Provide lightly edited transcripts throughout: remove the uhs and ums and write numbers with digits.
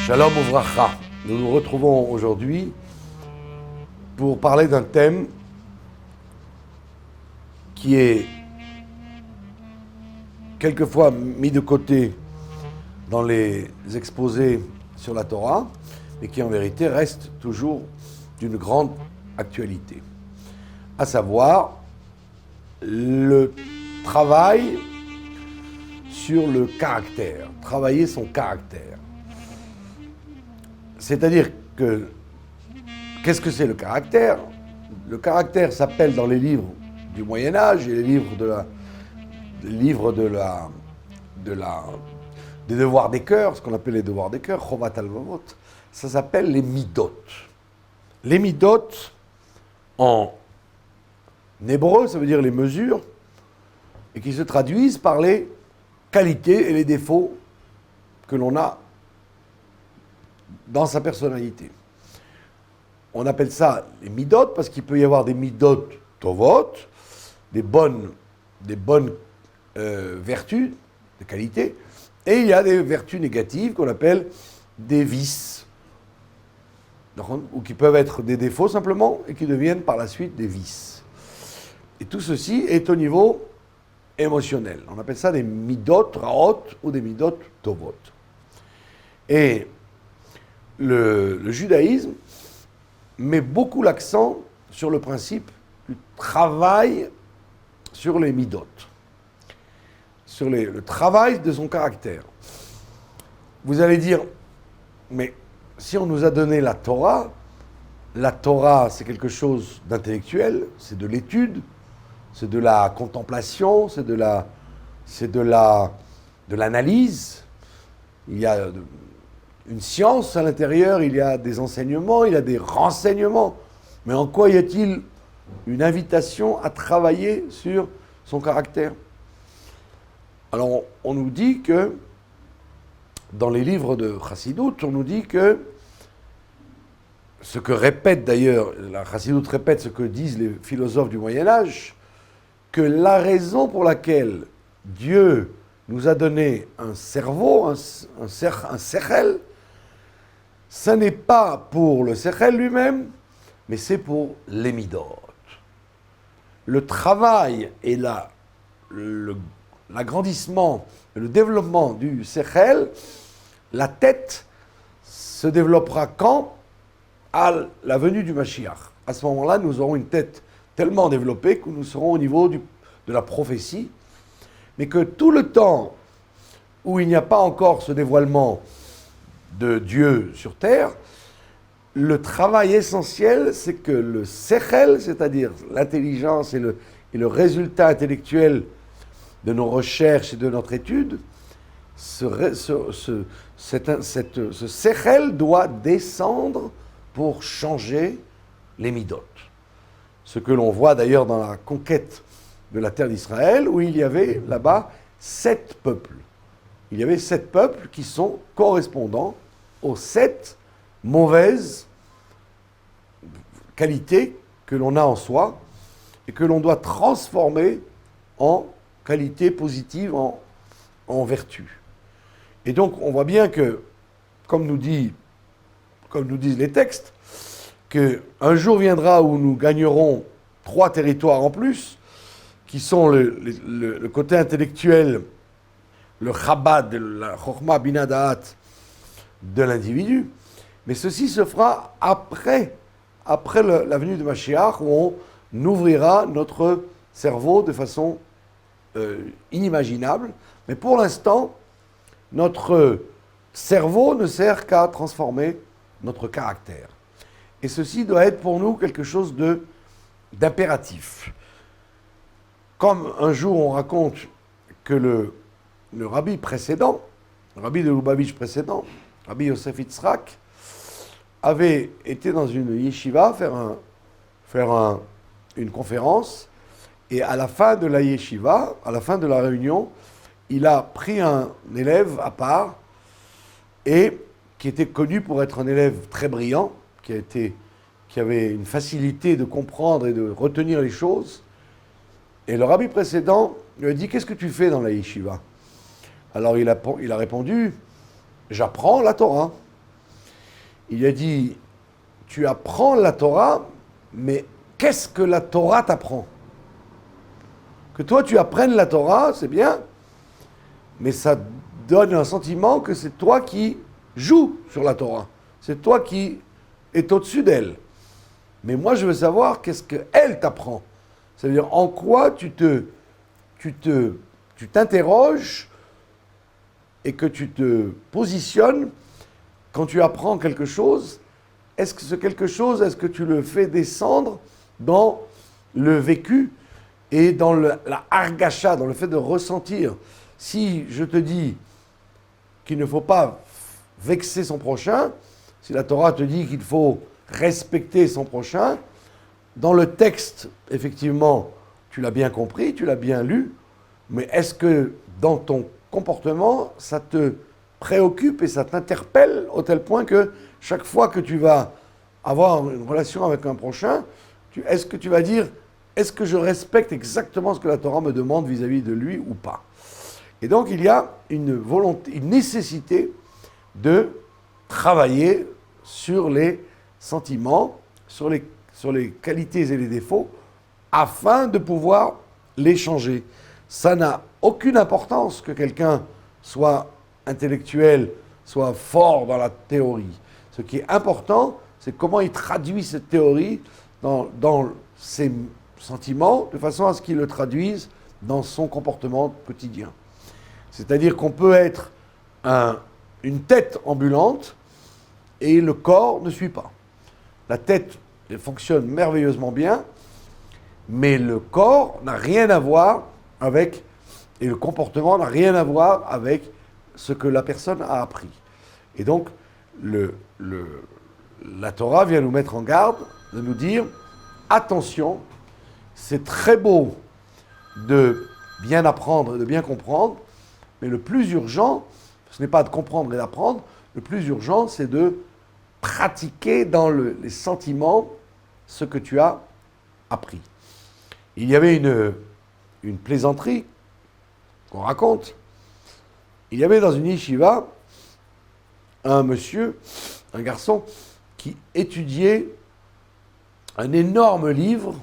Shalom Uvracha. Nous nous retrouvons aujourd'hui pour parler d'un thème qui est quelquefois mis de côté dans les exposés sur la Torah, mais qui en vérité reste toujours d'une grande actualité, à savoir le travail sur le caractère, travailler son caractère. C'est-à-dire que, qu'est-ce que c'est le caractère? Le caractère s'appelle dans les livres du Moyen-Âge et les livres des devoirs des cœurs, ce qu'on appelle les devoirs des cœurs, Chovat Halvavot, ça s'appelle les midot. Les midot, en hébreu, ça veut dire les mesures, et qui se traduisent par les qualités et les défauts que l'on a dans sa personnalité. On appelle ça les midot parce qu'il peut y avoir des midot tovot, des bonnes vertus, des qualités, et il y a des vertus négatives qu'on appelle des vices, ou qui peuvent être des défauts simplement et qui deviennent par la suite des vices. Et tout ceci est au niveau émotionnel. On appelle ça des midot raot ou des midot tovot. Et le judaïsme met beaucoup l'accent sur le principe du travail sur les midot, sur le travail de son caractère. Vous allez dire, mais si on nous a donné la Torah c'est quelque chose d'intellectuel, c'est de l'étude, c'est de la contemplation, c'est de l'analyse. Il y a une science à l'intérieur, il y a des enseignements, il y a des renseignements. Mais en quoi y a-t-il une invitation à travailler sur son caractère? Alors, on nous dit que, dans les livres de Chassidut, on nous dit que, ce que répète d'ailleurs, la Chassidut répète ce que disent les philosophes du Moyen-Âge, que la raison pour laquelle Dieu nous a donné un cerveau, un sechel, ce n'est pas pour le sechel lui-même, mais c'est pour les midot. Le travail et l'agrandissement, le développement du sechel, la tête se développera quand? À la venue du Mashiach. À ce moment-là, nous aurons une tête tellement développée que nous serons au niveau de la prophétie, mais que tout le temps où il n'y a pas encore ce dévoilement de Dieu sur terre, le travail essentiel, c'est que le sechel, c'est-à-dire l'intelligence et le résultat intellectuel de nos recherches et de notre étude, ce sechel doit descendre pour changer les midot. Ce que l'on voit d'ailleurs dans la conquête de la terre d'Israël, où il y avait là-bas 7 peuples. Il y avait 7 peuples qui sont correspondants aux 7 mauvaises qualités que l'on a en soi et que l'on doit transformer en qualités positives, en vertus. Et donc on voit bien que, comme nous disent les textes, qu'un jour viendra où nous gagnerons 3 territoires en plus, qui sont le côté intellectuel, le chabad, la chokhma bina da'at de l'individu. Mais ceci se fera après la venue de Mashiach, où on ouvrira notre cerveau de façon inimaginable. Mais pour l'instant, notre cerveau ne sert qu'à transformer notre caractère. Et ceci doit être pour nous quelque chose d'impératif. Comme un jour on raconte que le rabbi précédent, le rabbi de Lubavitch précédent, Rabbi Yosef Yitzhak, avait été dans une yeshiva faire une conférence, et à la fin de la yeshiva, à la fin de la réunion, il a pris un élève à part, et qui était connu pour être un élève très brillant, qui avait une facilité de comprendre et de retenir les choses, Et le rabbi précédent lui a dit, qu'est-ce que tu fais dans la yeshiva? Alors il a répondu, j'apprends la Torah. Il a dit, tu apprends la Torah, mais qu'est-ce que la Torah t'apprend? Que toi tu apprennes la Torah, c'est bien, mais ça donne un sentiment que c'est toi qui joues sur la Torah. C'est toi qui es au-dessus d'elle. Mais moi je veux savoir qu'est-ce qu'elle t'apprend. C'est-à-dire en quoi tu t'interroges et que tu te positionnes quand tu apprends quelque chose. Est-ce que ce quelque chose, est-ce que tu le fais descendre dans le vécu et dans la argacha, dans le fait de ressentir? Si je te dis qu'il ne faut pas vexer son prochain, si la Torah te dit qu'il faut respecter son prochain, dans le texte, effectivement, tu l'as bien compris, tu l'as bien lu, mais est-ce que dans ton comportement, ça te préoccupe et ça t'interpelle au tel point que chaque fois que tu vas avoir une relation avec un prochain, est-ce que tu vas dire, est-ce que je respecte exactement ce que la Torah me demande vis-à-vis de lui ou pas? Et donc il y a une volonté, une nécessité de travailler sur les sentiments, sur les qualités et les défauts, afin de pouvoir les changer. Ça n'a aucune importance que quelqu'un soit intellectuel, soit fort dans la théorie. Ce qui est important, c'est comment il traduit cette théorie dans ses sentiments, de façon à ce qu'il le traduise dans son comportement quotidien. C'est-à-dire qu'on peut être une tête ambulante et le corps ne suit pas. La tête fonctionne merveilleusement bien, mais le corps n'a rien à voir avec, et le comportement n'a rien à voir avec ce que la personne a appris. Et donc, la Torah vient nous mettre en garde, de nous dire, attention, c'est très beau de bien apprendre et de bien comprendre, mais le plus urgent, ce n'est pas de comprendre et d'apprendre, le plus urgent, c'est de pratiquer dans les sentiments ce que tu as appris. Il y avait une plaisanterie qu'on raconte. Il y avait dans une yeshiva un monsieur, un garçon, qui étudiait un énorme livre,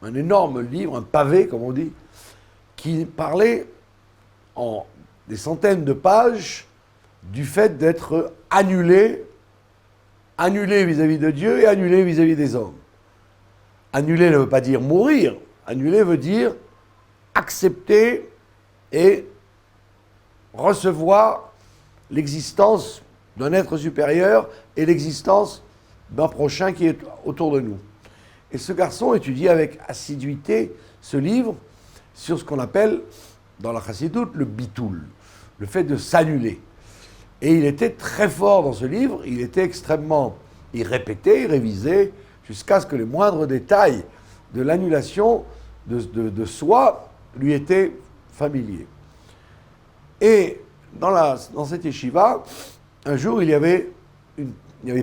un pavé, comme on dit, qui parlait en des centaines de pages du fait d'être annulé vis-à-vis de Dieu et annulé vis-à-vis des hommes. Annuler ne veut pas dire mourir. Annuler veut dire accepter et recevoir l'existence d'un être supérieur et l'existence d'un prochain qui est autour de nous. Et ce garçon étudie avec assiduité ce livre sur ce qu'on appelle, dans la chassidoute, le bitoul, le fait de s'annuler. Et il était très fort dans ce livre, il répétait, il révisait, jusqu'à ce que les moindres détails de l'annulation de soi lui étaient familiers. Et dans cette yeshiva, un jour, il n'y avait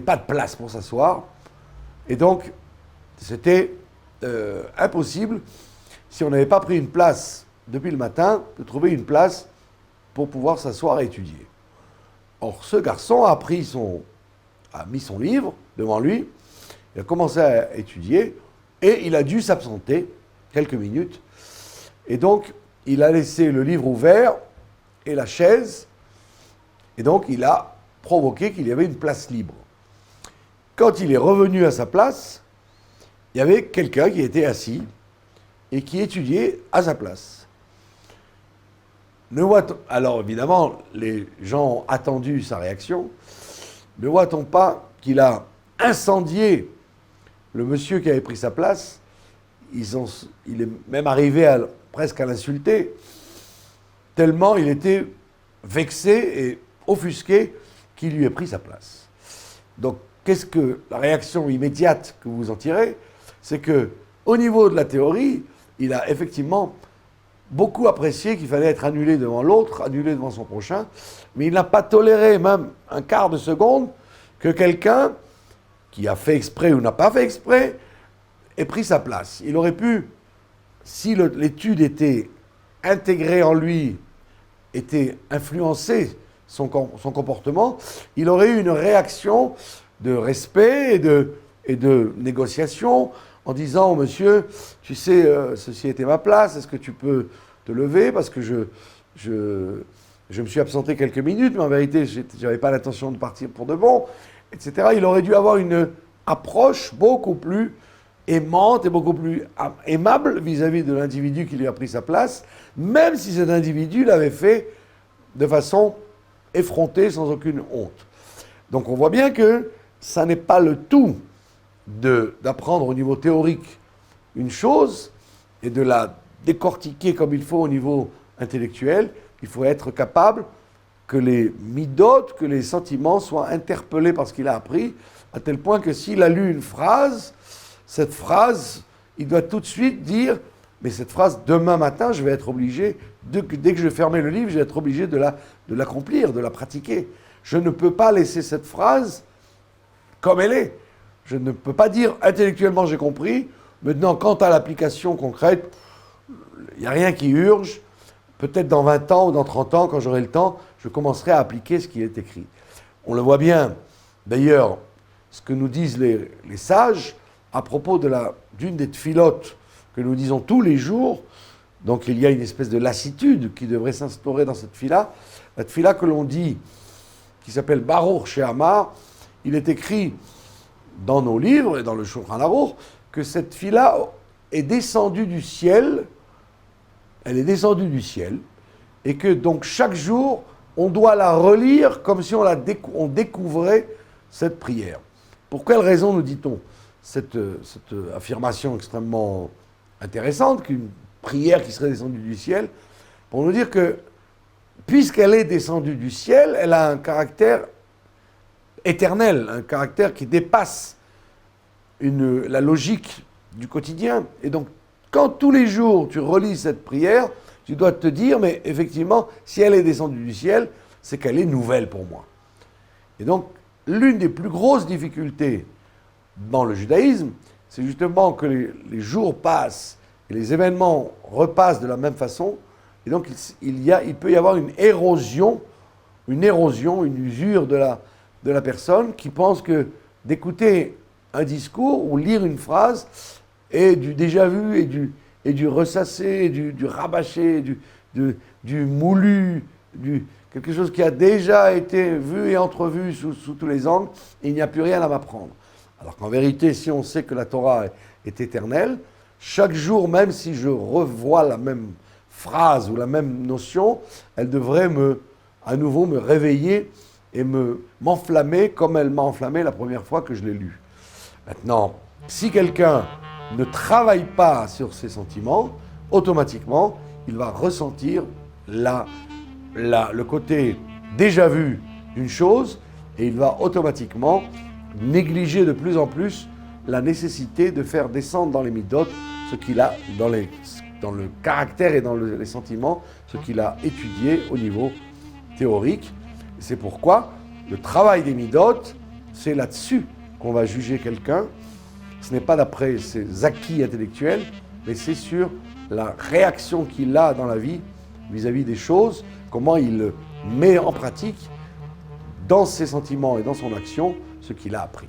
pas de place pour s'asseoir, et donc c'était impossible, si on n'avait pas pris une place depuis le matin, de trouver une place pour pouvoir s'asseoir et étudier. Or, ce garçon a mis son livre devant lui, il a commencé à étudier, et il a dû s'absenter quelques minutes. Et donc, il a laissé le livre ouvert et la chaise, et donc il a provoqué qu'il y avait une place libre. Quand il est revenu à sa place, il y avait quelqu'un qui était assis et qui étudiait à sa place. Alors évidemment, les gens ont attendu sa réaction. Ne voit-on pas qu'il a incendié le monsieur qui avait pris sa place? Il est même arrivé presque à l'insulter, tellement il était vexé et offusqué qu'il lui ait pris sa place. Donc, qu'est-ce que la réaction immédiate que vous en tirez? C'est que, au niveau de la théorie, il a effectivement beaucoup apprécié qu'il fallait être annulé devant l'autre, annulé devant son prochain, mais il n'a pas toléré même un quart de seconde que quelqu'un qui a fait exprès ou n'a pas fait exprès ait pris sa place. Il aurait pu si l'étude était intégrée en lui, était influencée son comportement, il aurait eu une réaction de respect et de négociation en disant « Monsieur, tu sais, ceci était ma place, est-ce que tu peux te lever parce que je me suis absenté quelques minutes, mais en vérité, je n'avais pas l'intention de partir pour de bon, etc. » Il aurait dû avoir une approche beaucoup plus aimante et beaucoup plus aimable vis-à-vis de l'individu qui lui a pris sa place, même si cet individu l'avait fait de façon effrontée, sans aucune honte. Donc on voit bien que ça n'est pas le tout d'apprendre au niveau théorique une chose et de la décortiquer comme il faut au niveau intellectuel. Il faut être capable que les midotes, que les sentiments soient interpellés par ce qu'il a appris, à tel point que s'il a lu une phrase, cette phrase, il doit tout de suite dire « mais cette phrase, demain matin, je vais être obligé, dès que je vais fermer le livre, je vais être obligé de l'accomplir, de la pratiquer. Je ne peux pas laisser cette phrase comme elle est. Je ne peux pas dire intellectuellement j'ai compris, maintenant quant à l'application concrète, il n'y a rien qui urge, peut-être dans 20 ans ou dans 30 ans, quand j'aurai le temps, je commencerai à appliquer ce qui est écrit. » On le voit bien, d'ailleurs, ce que nous disent les sages à propos d'une des tfilotes que nous disons tous les jours. Donc il y a une espèce de lassitude qui devrait s'instaurer dans cette tfila. La tfila que l'on dit, qui s'appelle Baruch She'amar, il est écrit dans nos livres et dans le Shulchan Aruch que cette tfila est descendue du ciel, elle est descendue du ciel, et que donc chaque jour, on doit la relire comme si on découvrait cette prière. Pour quelle raison nous dit-on cette affirmation extrêmement intéressante, qu'une prière qui serait descendue du ciel, pour nous dire que, puisqu'elle est descendue du ciel, elle a un caractère éternel, un caractère qui dépasse la logique du quotidien. Et donc, quand tous les jours tu relis cette prière, tu dois te dire, mais effectivement, si elle est descendue du ciel, c'est qu'elle est nouvelle pour moi. Et donc, l'une des plus grosses difficultés dans le judaïsme, c'est justement que les jours passent et les événements repassent de la même façon, et donc il peut y avoir une érosion, une usure de la personne qui pense que d'écouter un discours ou lire une phrase est du déjà vu et du ressassé, du rabâché, du moulu, quelque chose qui a déjà été vu et entrevu sous tous les angles, et il n'y a plus rien à m'apprendre. Alors qu'en vérité, si on sait que la Torah est éternelle, chaque jour, même si je revois la même phrase ou la même notion, elle devrait à nouveau me réveiller et m'enflammer comme elle m'a enflammé la première fois que je l'ai lu. Maintenant, si quelqu'un ne travaille pas sur ses sentiments, automatiquement, il va ressentir le côté déjà vu d'une chose, et il va automatiquement négliger de plus en plus la nécessité de faire descendre dans les midotes ce qu'il a dans le caractère et dans les sentiments, ce qu'il a étudié au niveau théorique. C'est pourquoi le travail des midotes, c'est là-dessus qu'on va juger quelqu'un. Ce n'est pas d'après ses acquis intellectuels, mais c'est sur la réaction qu'il a dans la vie vis-à-vis des choses, comment il met en pratique dans ses sentiments et dans son action ce qu'il a appris.